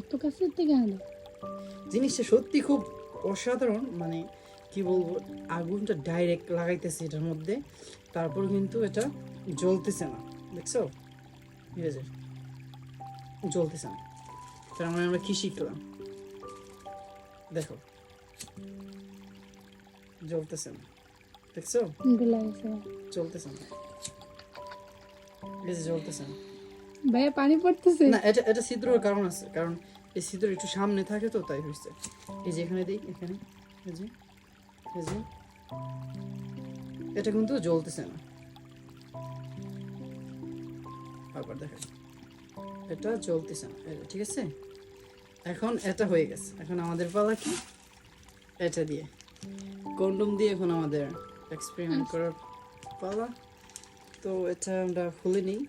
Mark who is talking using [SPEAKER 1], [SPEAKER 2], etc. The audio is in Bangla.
[SPEAKER 1] এত কাছের থেকে আনো।
[SPEAKER 2] জিনিসটা সত্যি খুব অসাধারণ, মানে কি বলবো, আগুনটা ডাইরেক্ট লাগাইতেছে এটার মধ্যে, তারপর কিন্তু এটা জ্বলতেছে না, দেখছো? ঠিক আছে, জ্বলতেছে না। তার মানে আমরা কি শিখলাম? দেখো, জ্বলতেছে না, দেখছো?
[SPEAKER 1] গুলা গেছে।
[SPEAKER 2] জ্বলতেছে না, এই যে জ্বলতেছে না।
[SPEAKER 1] ভাইয়া পানি পড়তেছে।
[SPEAKER 2] না, এটা এটা ছিদ্রের কারণ আছে, কারণ এই ছিদ্র একটু সামনে থাকে তো, তাই হয়েছে। এই যে এখানে দিই, এখানে, এই যে, এই যে, এটা কিন্তু জ্বলতেছে না। আবার দেখেন, এটা জ্বলতেছে না, এই যে, ঠিক আছে। এখন এটা হয়ে গেছে, এখন আমাদের পালা কি? এটা দিয়ে, কন্ডম দিয়ে এখন আমাদের এক্সপেরিমেন্ট করার পালা। তো এটা আমরা খুলে নিই।